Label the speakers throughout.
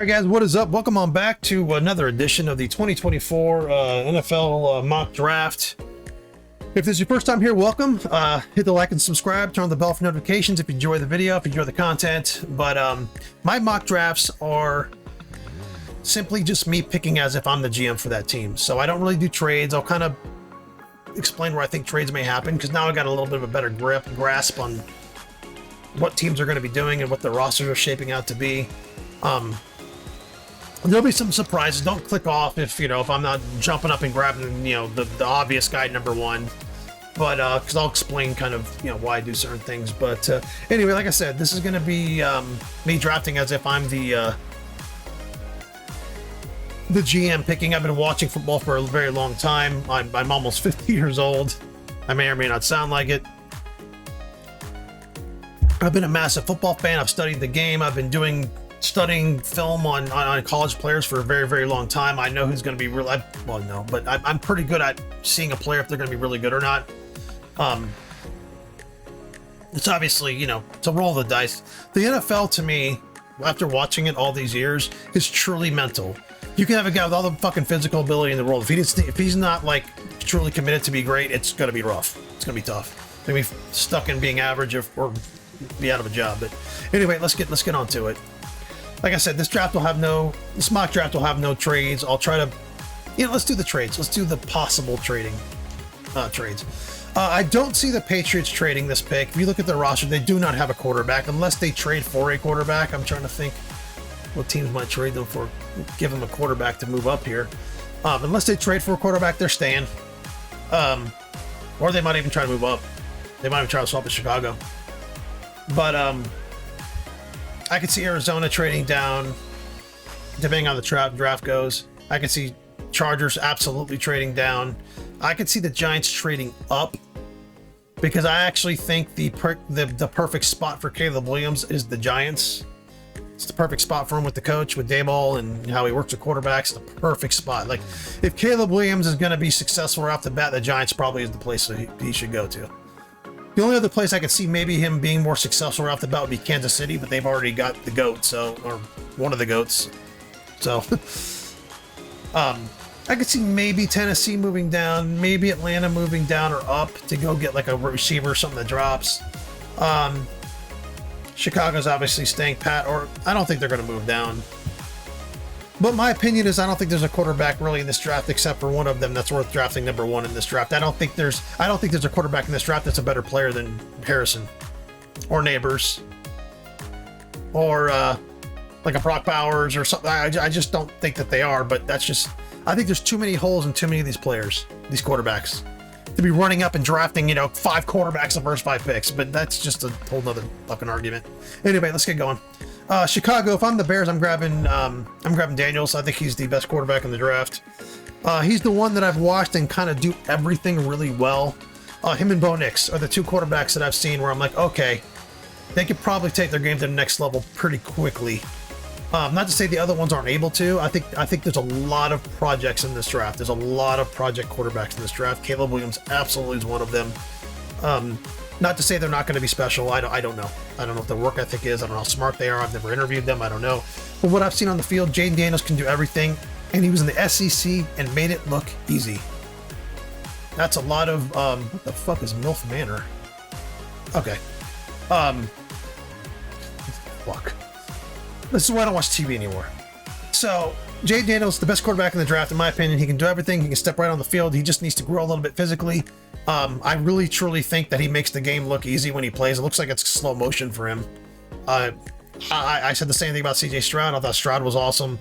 Speaker 1: Alright guys, what is up? Welcome on back to another edition of the 2024 NFL mock draft. If this is your first time here, welcome. Hit the like and subscribe, turn on the bell for notifications if you enjoy the video, if you enjoy the content. But my mock drafts are simply just me picking as if I'm the GM for that team. So I don't really do trades. I'll kind of explain where I think trades may happen, because now I got a little bit of a better grasp on what teams are going to be doing and what their rosters are shaping out to be. There'll be some surprises. Don't click off if I'm not jumping up and grabbing the obvious guy number one, but because I'll explain kind of why I do certain things. But anyway, like I said, this is going to be me drafting as if I'm the GM picking. I've been watching football for a very long time. I'm almost 50 years old. I may or may not sound like it. I've been a massive football fan. I've studied the game. I've been studying film on college players for a very, very long time. I know who's going to be real. But I'm pretty good at seeing a player if they're going to be really good or not. It's obviously, it's a roll of the dice. The NFL, to me, after watching it all these years, is truly mental. You can have a guy with all the fucking physical ability in the world. If he's not like truly committed to be great, it's going to be rough. It's going to be tough. Maybe stuck in being average or be out of a job. But anyway, let's get on to it. Like I said, this mock draft will have no trades. I'll try to, let's do the trades. Let's do the possible trades. I don't see the Patriots trading this pick. If you look at their roster, they do not have a quarterback unless they trade for a quarterback. I'm trying to think what teams might trade them for, give them a quarterback to move up here. Unless they trade for a quarterback, they're staying. Or they might even try to move up. They might even try to swap with Chicago. But I could see Arizona trading down, depending on the draft goes. I could see Chargers absolutely trading down. I could see the Giants trading up, because I actually think the perfect spot for Caleb Williams is the Giants. It's the perfect spot for him with the coach, with Daboll, and how he works with quarterbacks. The perfect spot. Like, if Caleb Williams is going to be successful right off the bat, the Giants probably is the place that he should go to. The only other place I could see maybe him being more successful right off the bat would be Kansas City, but they've already got the GOAT, or one of the GOATs. So, I could see maybe Tennessee moving down, maybe Atlanta moving down or up to go get like a receiver or something that drops. Chicago's obviously staying pat, or I don't think they're going to move down. But my opinion is I don't think there's a quarterback really in this draft except for one of them that's worth drafting number one in this draft. I don't think there's a quarterback in this draft that's a better player than Harrison or Neighbors or like a Brock Bowers or something. I just don't think that they are, but I think there's too many holes in too many of these players, these quarterbacks, to be running up and drafting, 5 quarterbacks the first 5 picks. But that's just a whole nother fucking argument. Anyway, let's get going. Chicago, if I'm the Bears, I'm grabbing Daniels. I think he's the best quarterback in the draft. He's the one that I've watched and kind of do everything really well. Him and Bo Nix are the 2 quarterbacks that I've seen where I'm like, okay, they could probably take their game to the next level pretty quickly. Not to say the other ones aren't able to. I think there's a lot of projects in this draft. There's a lot of project quarterbacks in this draft. Caleb Williams absolutely is one of them. Not to say they're not going to be special. I don't know. I don't know what their work ethic is. I don't know how smart they are. I've never interviewed them. I don't know. But what I've seen on the field, Jayden Daniels can do everything, and he was in the SEC and made it look easy. That's a lot of what the fuck is MILF Manor? Okay. Fuck. This is why I don't watch TV anymore. So, Jayden Daniels, the best quarterback in the draft, in my opinion. He can do everything. He can step right on the field. He just needs to grow a little bit physically. I really, truly think that he makes the game look easy when he plays. It looks like it's slow motion for him. I said the same thing about CJ Stroud. I thought Stroud was awesome.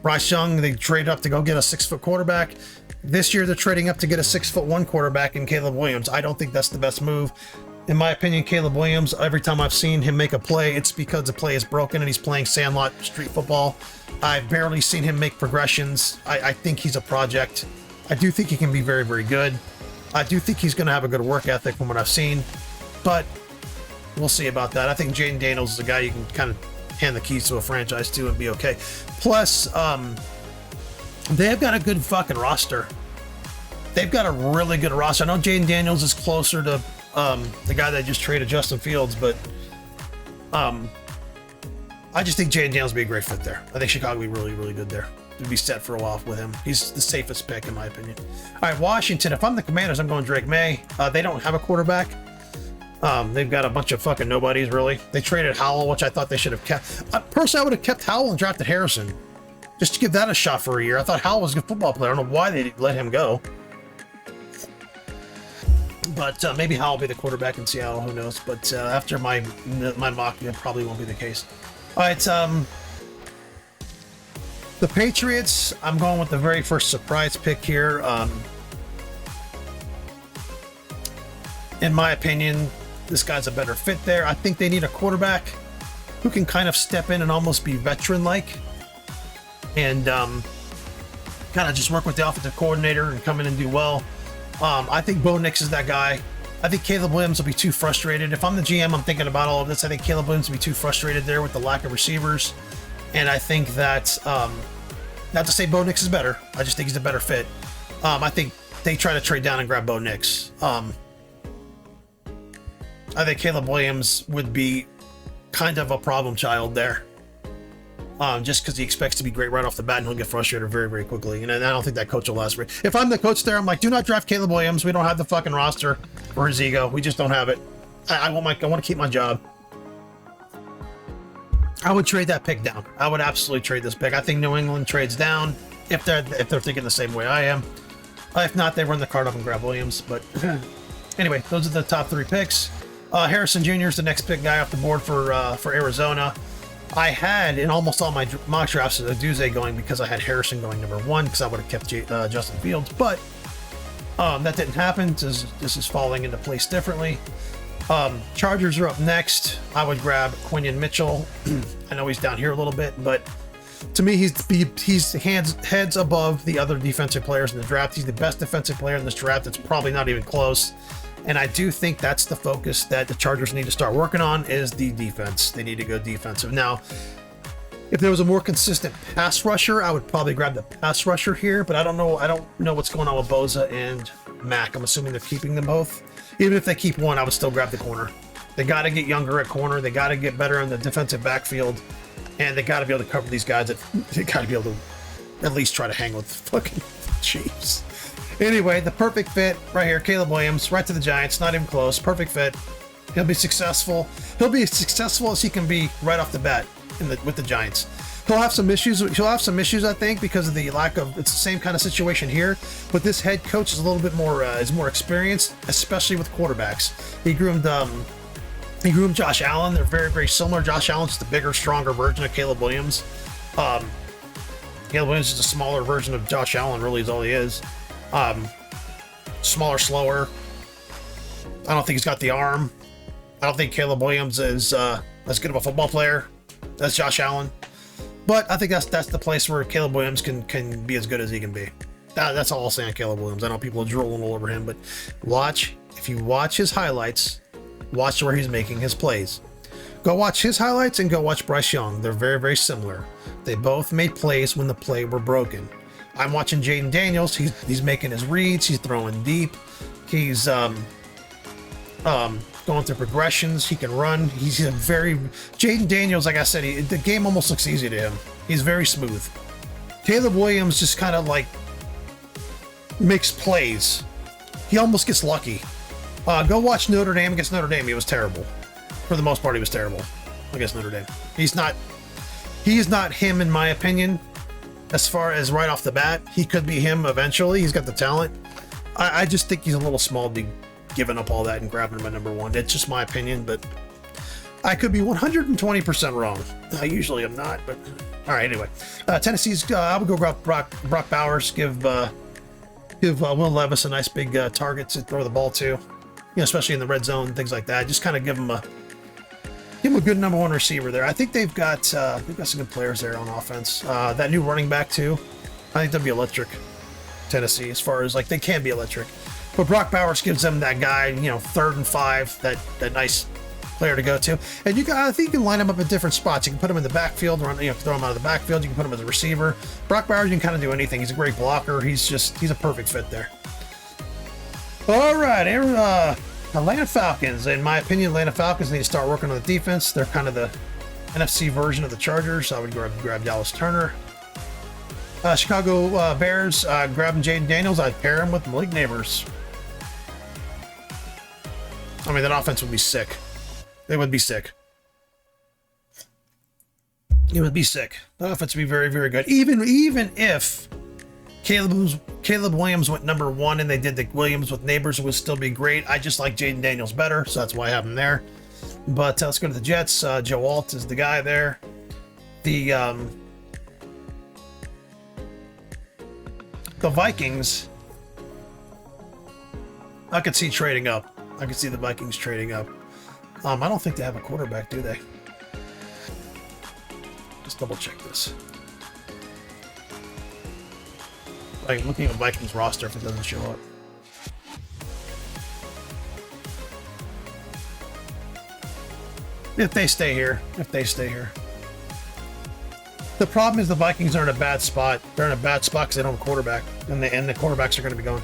Speaker 1: Bryce Young, they traded up to go get a 6-foot quarterback. This year, they're trading up to get a 6'1" quarterback in Caleb Williams. I don't think that's the best move. In my opinion, Caleb Williams, every time I've seen him make a play, it's because the play is broken and he's playing sandlot street football. I've barely seen him make progressions. I think he's a project. I do think he can be very, very good. I do think he's going to have a good work ethic from what I've seen, but we'll see about that. I think Jayden Daniels is a guy you can kind of hand the keys to a franchise to and be okay. Plus, they've got a good fucking roster. They've got a really good roster. I know Jayden Daniels is closer to the guy that just traded, Justin Fields, but I just think Jaden Daniels would be a great fit there. I think Chicago would be really, really good there. It'd be set for a while with him. He's the safest pick, in my opinion. All right, Washington. If I'm the Commanders, I'm going Drake May. They don't have a quarterback. They've got a bunch of fucking nobodies, really. They traded Howell, which I thought they should have kept. Personally, I would have kept Howell and drafted Harrison, just to give that a shot for a year. I thought Howell was a good football player. I don't know why they let him go. But maybe Howell will be the quarterback in Seattle. Who knows? But after my mock, it probably won't be the case. All right, the Patriots. I'm going with the very first surprise pick here. In my opinion, this guy's a better fit there. I think they need a quarterback who can kind of step in and almost be veteran-like, and kind of just work with the offensive coordinator and come in and do well. I think Bo Nix is that guy. I think Caleb Williams will be too frustrated. If I'm the GM, I'm thinking about all of this. I think Caleb Williams will be too frustrated there with the lack of receivers, and I think that not to say Bo Nix is better. I just think he's a better fit. I think they try to trade down and grab Bo Nix. I think Caleb Williams would be kind of a problem child there. Just because he expects to be great right off the bat, and he'll get frustrated very, very quickly. And I don't think that coach will last. If I'm the coach there, I'm like, do not draft Caleb Williams. We don't have the fucking roster for his ego. We just don't have it. I want to keep my job. I would trade that pick down. I would absolutely trade this pick. I think New England trades down if they're thinking the same way I am. If not, they run the card up and grab Williams. But anyway, those are the top 3 picks. Harrison Jr. is the next pick guy off the board for Arizona. I had in almost all my mock drafts a Duze going because I had Harrison going number 1 because I would have kept Justin Fields, but that didn't happen. This is falling into place differently. Chargers are up next. I would grab Quinion Mitchell. I know he's down here a little bit, but to me, he's heads above the other defensive players in the draft. He's the best defensive player in this draft. It's probably not even close. And I do think that's the focus that the Chargers need to start working on is the defense. They need to go defensive. Now, if there was a more consistent pass rusher, I would probably grab the pass rusher here, but I don't know what's going on with Bosa and Mack. I'm assuming they're keeping them both. Even if they keep one, I would still grab the corner. They got to get younger at corner. They got to get better in the defensive backfield, and they got to be able to cover these guys. They got to be able to at least try to hang with the fucking Chiefs. Anyway, the perfect fit right here, Caleb Williams, right to the Giants, not even close, perfect fit. He'll be successful. He'll be as successful as he can be right off the bat with the Giants. He'll have some issues, I think, because of the lack of, it's the same kind of situation here, but this head coach is a little bit more, is more experienced, especially with quarterbacks. He groomed Josh Allen. They're very, very similar. Josh Allen's just a bigger, stronger version of Caleb Williams. Caleb Williams is a smaller version of Josh Allen, really is all he is. Smaller, slower. I don't think he's got the arm. I don't think Caleb Williams is as good of a football player as Josh Allen. But I think that's the place where Caleb Williams can be as good as he can be. That's all I'll say on Caleb Williams. I know people are drooling all over him, but if you watch his highlights, watch where he's making his plays. Go watch his highlights and go watch Bryce Young. They're very, very similar. They both made plays when the play were broken. I'm watching Jaden Daniels. He's making his reads. He's throwing deep. He's going through progressions. He can run. Jaden Daniels, like I said, the game almost looks easy to him. He's very smooth. Caleb Williams just kind of like makes plays. He almost gets lucky. Go watch Notre Dame against Notre Dame. He was terrible. For the most part, he was terrible against Notre Dame. He's not him, in my opinion. As far as right off the bat, he could be him eventually. He's got the talent. I just think he's a little small to be giving up all that and grabbing him at number 1. It's just my opinion, but I could be 120% wrong. I usually am not, but all right. Anyway, Tennessee's. I would go Brock Bowers. Give Will Levis a nice big target to throw the ball to, especially in the red zone, things like that. Just kind of give him a good number 1 receiver there. I think they've got some good players there on offense. That new running back too. I think they'll be electric. Tennessee, as far as like they can be electric, but Brock Bowers gives them that guy, 3rd and 5, that nice player to go to. And I think you can line him up at different spots. You can put him in the backfield, throw him out of the backfield. You can put him as a receiver. Brock Bowers, you can kind of do anything. He's a great blocker. He's a perfect fit there. All right, Atlanta Falcons. In my opinion, Atlanta Falcons need to start working on the defense. They're kind of NFC version of the Chargers, I would grab Dallas Turner. Chicago Bears, grabbing Jaden Daniels, I'd pair him with Malik Neighbors. I mean, that offense would be sick. It would be sick. It would be sick. The offense would be very, very good. Even if Caleb Williams went number 1 and they did the Williams with Neighbors, it would still be great. I just like Jaden Daniels better, so that's why I have him there. But let's go to the Jets. Joe Alt is the guy there. The Vikings, I could see trading up. I could see the Vikings trading up. I don't think they have a quarterback, do they? Let's double check this. Like looking at Vikings roster if it doesn't show up. If they stay here. The problem is the Vikings are in a bad spot. They're in a bad spot because they don't have a quarterback, and the quarterbacks are going to be gone.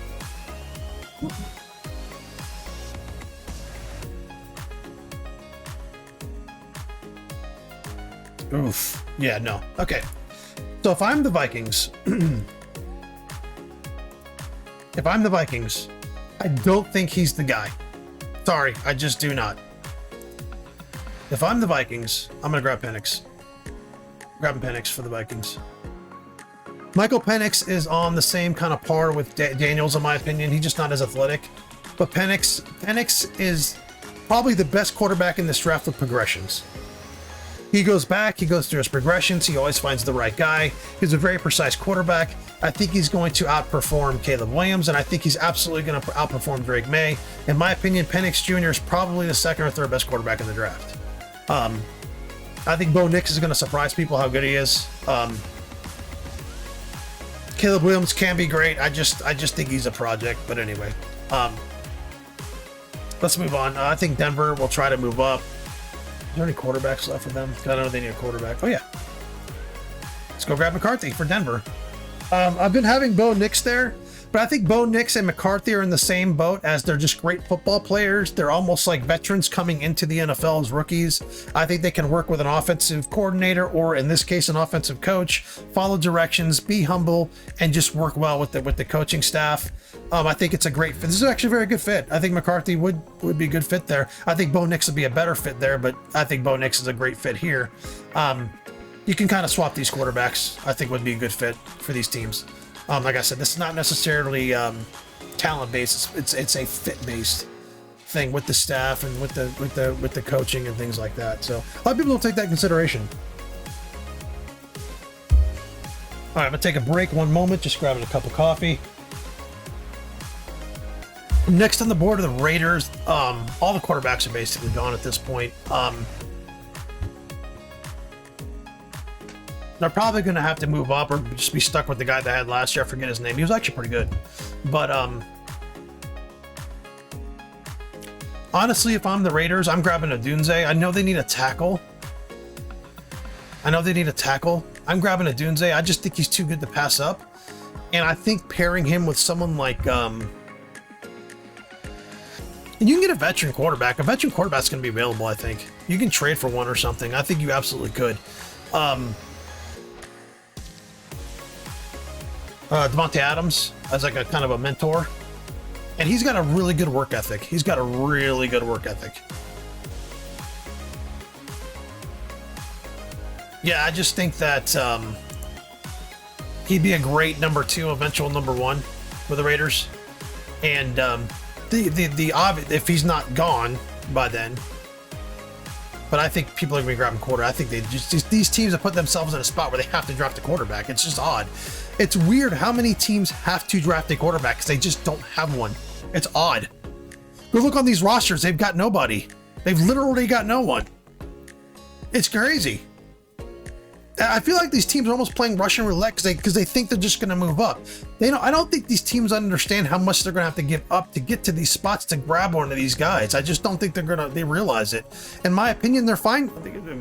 Speaker 1: Oof. Yeah, no. Okay. So if I'm the Vikings, I don't think he's the guy. Sorry, I just do not. If I'm the Vikings, I'm going to grab Penix. Grabbing Penix for the Vikings. Michael Penix is on the same kind of par with Daniels, in my opinion. He's just not as athletic. But Penix is probably the best quarterback in this draft with progressions. He goes back, he goes through his progressions, he always finds the right guy. He's a very precise quarterback. I think he's going to outperform Caleb Williams, and I think he's absolutely going to outperform Drake May. In my opinion, Penix Jr. is probably the second or third best quarterback in the draft. I think Bo Nix is going to surprise people how good he is. Caleb Williams can be great. I just think he's a project. But anyway, let's move on. I think Denver will try to move up. Is there any quarterbacks left for them? I don't know they need a quarterback. Oh yeah, let's go grab McCarthy for Denver. I've been having Bo Nix there, but I think Bo Nix and McCarthy are in the same boat as they're just great football players. They're almost like veterans coming into the NFL as rookies. I think they can work with an offensive coordinator, or in this case, an offensive coach, follow directions, be humble, and just work well with the coaching staff. I think it's a great fit. This is actually a very good fit. I think McCarthy would be a good fit there. I think Bo Nix would be a better fit there, but I think Bo Nix is a great fit here. You can kind of swap these quarterbacks. I think would be a good fit for these teams. Like I said, this is not necessarily talent based. It's a fit based thing with the staff and with the coaching and things like that. So a lot of people don't take that into consideration. All right, I'm gonna take a break. One moment, just grabbing a cup of coffee. Next on the board are the Raiders. All the quarterbacks are basically gone at this point. They're probably going to have to move up or just be stuck with the guy they had last year. I forget his name. He was actually pretty good. But honestly, if I'm the Raiders, I'm grabbing Odunze. I know they need a tackle. I'm grabbing Odunze. I just think he's too good to pass up. And I think pairing him with someone like... and you can get a veteran quarterback. A veteran quarterback's going to be available, I think. You can trade for one or something. I think you absolutely could. Devontae Adams as like a kind of a mentor, and he's got a really good work ethic. Yeah, I just think that he'd be a great number 2, eventual number 1 with the Raiders. And the obvious, if he's not gone by then. But I think people are going to be grabbing quarter. I think these teams have put themselves in a spot where they have to draft a quarterback. It's just odd. It's weird how many teams have to draft a quarterback because they just don't have one. It's odd. Go look on these rosters. They've got nobody. They've literally got no one. It's crazy. I feel like these teams are almost playing Russian roulette because they think they're just going to move up. I don't think these teams understand how much they're going to have to give up to get to these spots to grab one of these guys. I just don't think they realize it. In my opinion, they're fine.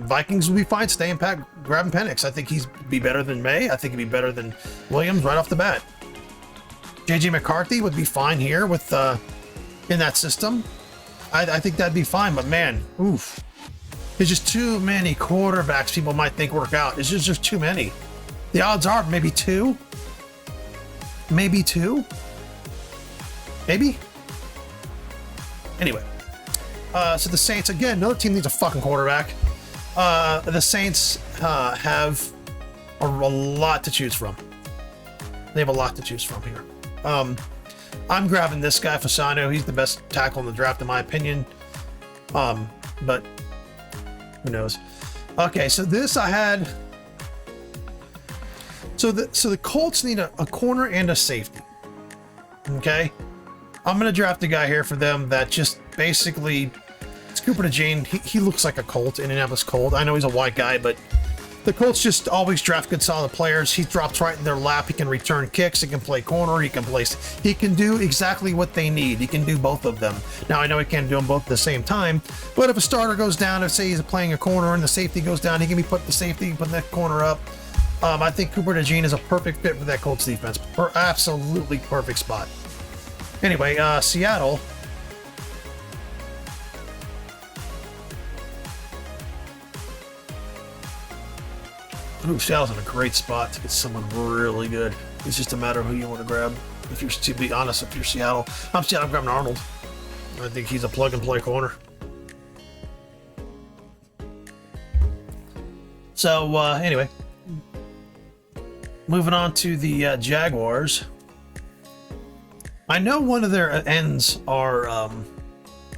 Speaker 1: Vikings will be fine staying pat, grabbing Penix. I think he'd be better than May. I think he'd be better than Williams right off the bat. JJ McCarthy would be fine here with in that system. I think that'd be fine. But man, oof. There's just too many quarterbacks people might think work out. It's just too many. The odds are maybe two. Maybe two. Maybe. Anyway. So the Saints, again, another team needs a fucking quarterback. The Saints have a lot to choose from. They have a lot to choose from here. I'm grabbing this guy, Fasano. He's the best tackle in the draft, in my opinion. But who knows? Okay, so this I had. So the Colts need a corner and a safety. Okay, I'm gonna draft a guy here for them that just basically. It's Cooper DeJean. He looks like a Colt, Indianapolis Colt. I know he's a white guy, but the Colts just always draft good, solid players. He drops right in their lap. He can return kicks. He can play corner. He can do exactly what they need. He can do both of them. Now, I know he can't do them both at the same time, but if a starter goes down, if say he's playing a corner and the safety goes down, he can be put the safety, put that corner up. I think Cooper DeJean is a perfect fit for that Colts defense. Absolutely perfect spot. Anyway, Seattle. Ooh, Seattle's in a great spot to get someone really good. It's just a matter of who you want to grab. If you're, to be honest, if you're Seattle, I'm grabbing Arnold. I think he's a plug-and-play corner. So, anyway. Moving on to the Jaguars. I know one of their ends are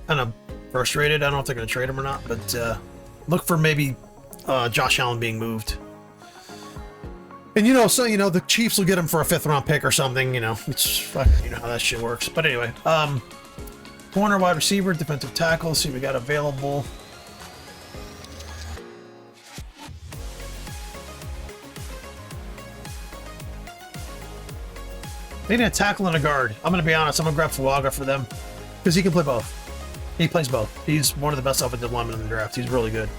Speaker 1: kind of frustrated. I don't know if they're going to trade him or not, but look for maybe Josh Allen being moved. And the Chiefs will get him for a 5th-round pick or something. It's you know how that shit works. But anyway, corner, wide receiver, defensive tackle. Let's see what we got available. They need a tackle and a guard. I'm going to be honest. I'm going to grab Fuaga for them because he can play both. He plays both. He's one of the best offensive linemen in the draft. He's really good.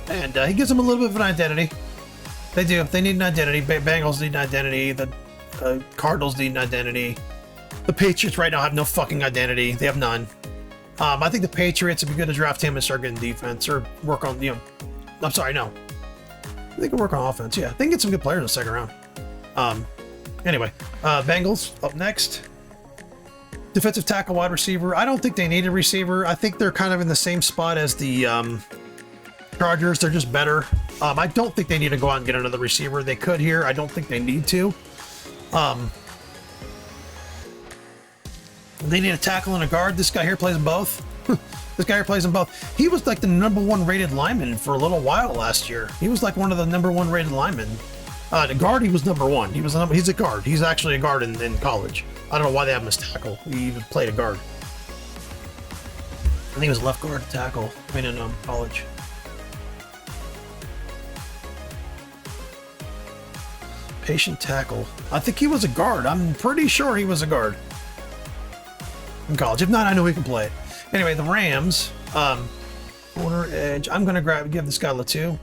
Speaker 1: And he gives them a little bit of an identity. They do. They need an identity. Bengals need an identity. The Cardinals need an identity. The Patriots right now have no fucking identity. They have none. I think the Patriots, it'd be good to draft him and start getting defense or work on, I'm sorry, no. They can work on offense, yeah. They can get some good players in the second round. Anyway, Bengals up next. Defensive tackle, wide receiver. I don't think they need a receiver. I think they're kind of in the same spot as the Chargers. They're just better. I don't think they need to go out and get another receiver. They could here. I don't think they need to. They need a tackle and a guard. This guy here plays them both. This guy here plays them both. He was like the #1 rated lineman for a little while last year. He was like one of the #1 rated linemen. The guard, he was #1. He's a guard. He's actually a guard in college. I don't know why they have him as tackle. He even played a guard. I think he was left guard tackle. In college. Patient tackle. I think he was a guard. I'm pretty sure he was a guard in college. If not, I know he can play it. Anyway, the Rams, corner edge. I'm gonna give this guy Latu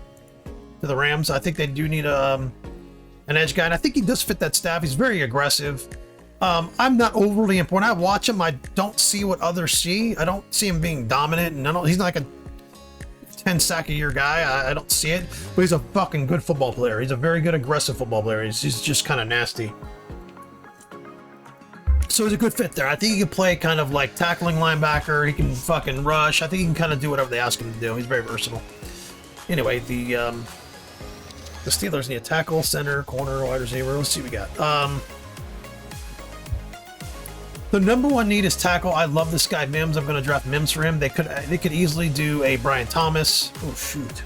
Speaker 1: to the Rams. I think they do need an edge guy, and I think he does fit that staff. He's very aggressive. I'm not overly important. I watch him. I don't see what others see. I don't see him being dominant, and he's not like a 10 sack a year guy. I don't see it, but he's a fucking good football player. He's a very good aggressive football player. He's just kind of nasty. So he's a good fit there. I think he can play kind of like tackling linebacker. He can fucking rush. I think he can kind of do whatever they ask him to do. He's very versatile. Anyway, the Steelers need a tackle, center, corner, wide receiver. Let's see what we got. The #1 need is tackle. I love this guy Mims. I'm going to draft Mims for him. They could easily do a Brian Thomas. Oh shoot.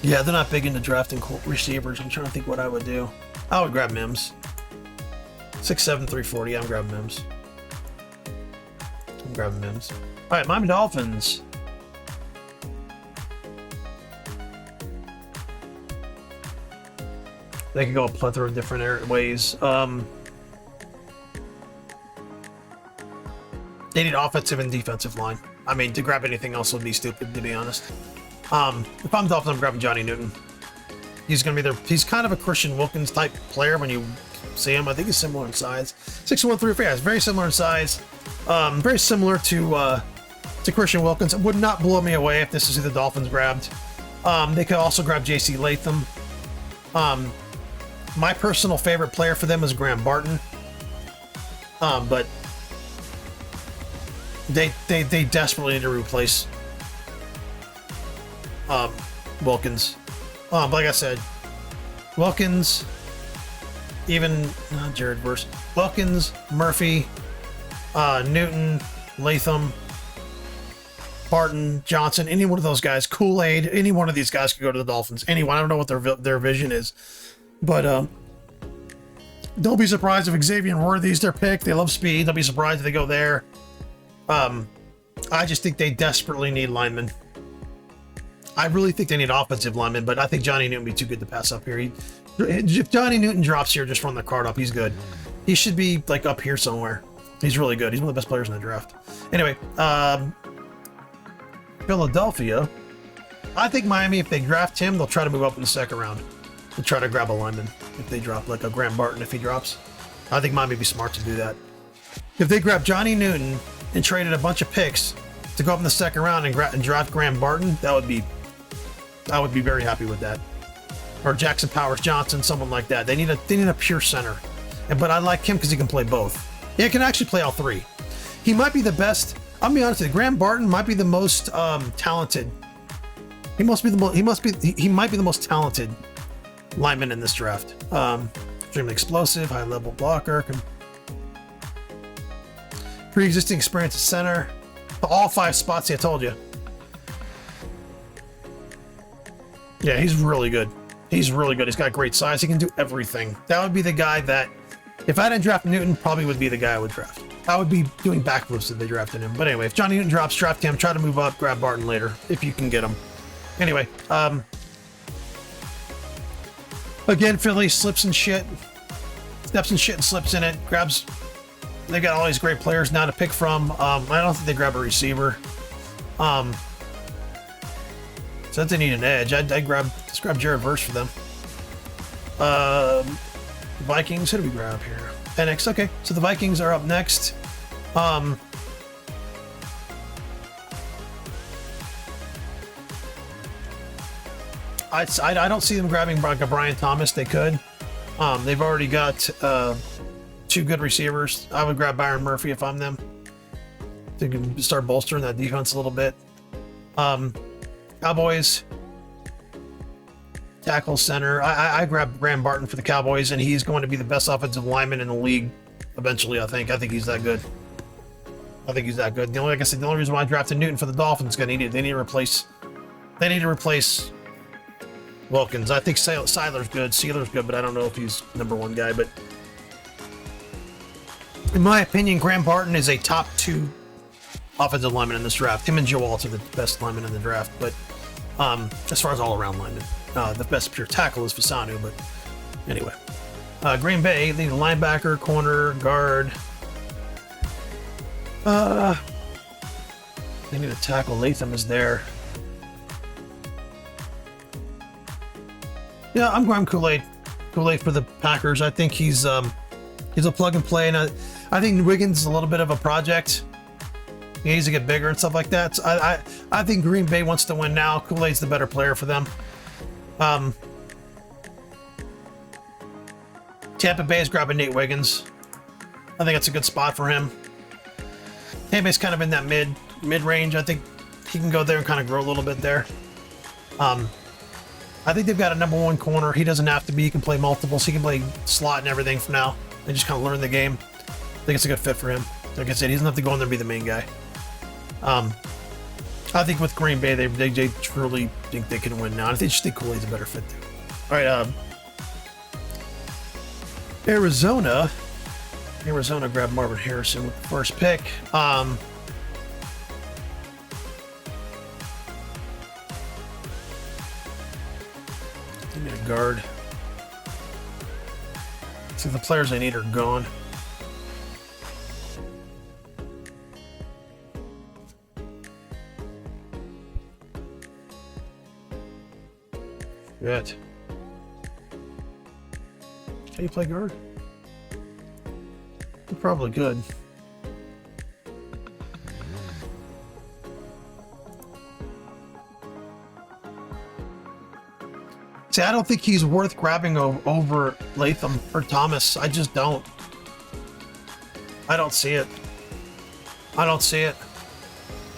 Speaker 1: Yeah, they're not big into drafting receivers. I'm trying to think what I would do. I would grab Mims. 6'7", 340. I'm grabbing Mims. All right, Miami Dolphins. They could go a plethora of different ways. They need offensive and defensive line. I mean, to grab anything else would be stupid, to be honest. If I'm Dolphins, I'm grabbing Johnny Newton. He's going to be there. He's kind of a Christian Wilkins type player when you see him. I think he's similar in size. 6'1", 304. Yeah, it's very similar in size. Very similar to Christian Wilkins. It would not blow me away if this is who the Dolphins grabbed. They could also grab J.C. Latham. My personal favorite player for them is Graham Barton. But they desperately need to replace Wilkins. Like I said, Wilkins, even Jared Verse, Wilkins, Murphy, Newton, Latham, Barton, Johnson, any one of those guys, Kool-Aid, any one of these guys could go to the Dolphins. Anyone, I don't know what their vision is, but don't be surprised if Xavier Worthy's their pick. They love speed. Don't be surprised if they go there. I just think they desperately need linemen. I really think they need offensive linemen, but I think Johnny Newton would be too good to pass up here. If Johnny Newton drops here, just run the card up. He's good. He should be like up here somewhere. He's really good. He's one of the best players in the draft. Anyway, Philadelphia. I think Miami, if they draft him, they'll try to move up in the second round. They'll try to grab a lineman if they drop, like a Graham Barton if he drops. I think Miami would be smart to do that. If they grab Johnny Newton and traded a bunch of picks to go up in the second round and draft Graham Barton, I would be very happy with that. Or Jackson Powers Johnson, someone like that. They need a pure center. But I like him because he can play both. He can actually play all three. He might be the best. I'll be honest with you, Graham Barton might be the most talented. He might be the most talented lineman in this draft. Extremely explosive, high level blocker, pre-existing experience at center. All 5 spots, I told you. Yeah, he's really good. He's really good. He's got great size. He can do everything. That would be the guy that, if I didn't draft Newton, probably would be the guy I would draft. I would be doing backflips if they drafted him. But anyway, if Johnny Newton drops, draft him. Try to move up, grab Barton later, if you can get him. Anyway, again, Philly slips and shit. Steps and shit and slips in it. Grabs. They got all these great players now to pick from. I don't think they grab a receiver. Since they need an edge, let's grab Jared Verse for them. Vikings, who do we grab here? Penix. Okay, so the Vikings are up next. I don't see them grabbing like a Brian Thomas. They could. They've already got 2 good receivers. I would grab Byron Murphy if I'm them. They can start bolstering that defense a little bit. Cowboys, tackle center. I grabbed Graham Barton for the Cowboys, and he's going to be the best offensive lineman in the league eventually. I think he's that good. The only reason why I drafted Newton for the Dolphins is because they need to replace Wilkins. I think Seiler's good. Sealer's good, but I don't know if he's #1 guy. But in my opinion, Graham Barton is a top 2 offensive lineman in this draft. Him and Joe Alt are the best linemen in the draft, but as far as all-around linemen, the best pure tackle is Fasanu. But anyway, Green Bay, they need a linebacker, corner, guard. They need a tackle. Latham is there. Yeah, I'm going Kool-Aid for the Packers. I think he's a plug and play, and I think Wiggins is a little bit of a project. He needs to get bigger and stuff like that. So I think Green Bay wants to win now. Kool-Aid's the better player for them. Tampa Bay is grabbing Nate Wiggins. I think that's a good spot for him. Tampa Bay's kind of in that mid-range. I think he can go there and kind of grow a little bit there. I think they've got a #1 corner. He doesn't have to be. He can play multiples. He can play slot and everything for now. They just kind of learn the game. I think it's a good fit for him. Like I said, he doesn't have to go in there and be the main guy. I think with Green Bay, they truly think they can win now. I just think Kool-Aid's a better fit too. All right, Arizona grabbed Marvin Harrison with the first pick. Give me a guard. See, the players I need are gone. Good. Can you play guard? probably good. See, I don't think he's worth grabbing over Latham or Thomas. I just don't. I don't see it. I don't see it.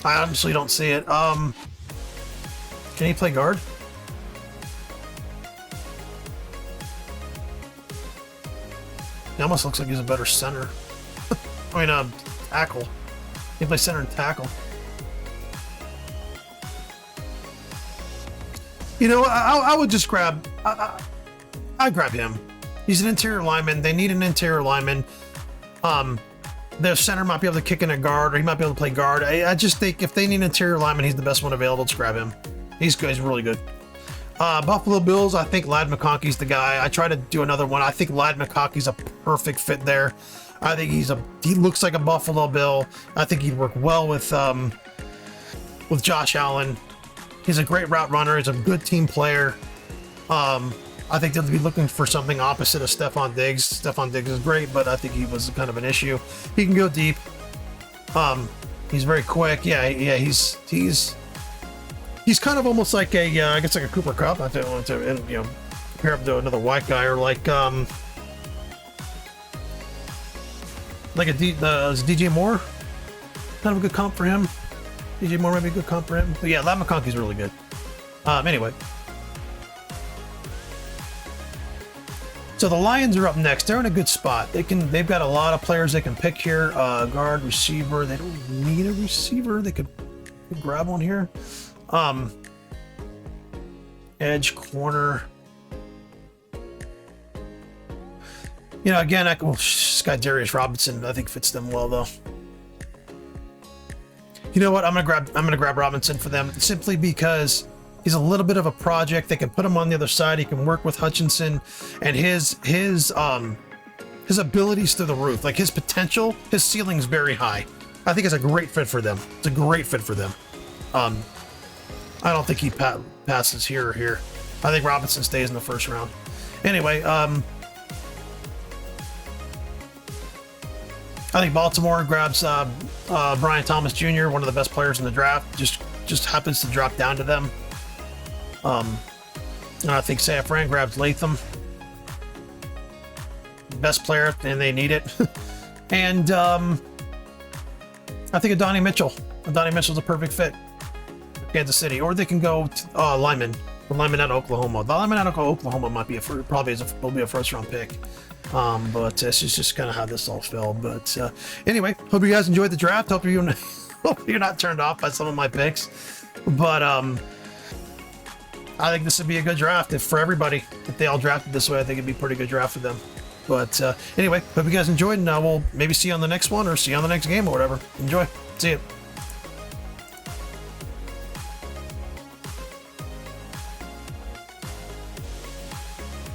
Speaker 1: I honestly don't see it. Can he play guard? He almost looks like he's a better center. I mean, tackle. He plays center and tackle. You know, I would just grab. I'd grab him. He's an interior lineman. They need an interior lineman. Their center might be able to kick in a guard, or he might be able to play guard. I just think if they need an interior lineman, he's the best one available. Just grab him. He's good. He's really good. Buffalo Bills, I think Ladd McConkey's the guy. I try to do another one. I think Ladd McConkey's a perfect fit there. I think he looks like a Buffalo Bill. I think he'd work well with Josh Allen. He's a great route runner. He's a good team player. I think they'll be looking for something opposite of Stephon Diggs. Stephon Diggs is great, but I think he was kind of an issue. He can go deep. He's very quick. Yeah. He's kind of almost like I guess like a Cooper Kupp. I don't want to compare him to another white guy, or like a DJ Moore. Kind of a good comp for him. DJ Moore might be a good comp for him. But yeah, Ladd McConkey's really good. Anyway. So the Lions are up next. They're in a good spot. They've got a lot of players they can pick here. Guard, receiver. They don't need a receiver. They could grab one here. Edge, corner. Again, this guy Darius Robinson, I think fits them well though. You know what? I'm gonna grab Robinson for them simply because he's a little bit of a project. They can put him on the other side. He can work with Hutchinson, and his abilities through the roof, like his potential, his ceiling's very high. I think it's a great fit for them. It's a great fit for them. I don't think he passes here or here. I think Robinson stays in the first round. Anyway, I think Baltimore grabs Brian Thomas Jr., one of the best players in the draft. Just happens to drop down to them. And I think San Fran grabs Latham, best player, and they need it. And I think Adonai Mitchell. Adonai Mitchell's a perfect fit for Kansas City, or they can go lineman. The lineman out of Oklahoma. The lineman out of Oklahoma might be will be a first round pick. But this is just kind of how this all fell. But anyway, hope you guys enjoyed the draft. Hope you're not turned off by some of my picks. But I think this would be a good draft for everybody. If they all drafted this way, I think it'd be a pretty good draft for them. But anyway, hope you guys enjoyed, and we'll maybe see you on the next one or see you on the next game or whatever. Enjoy. See you.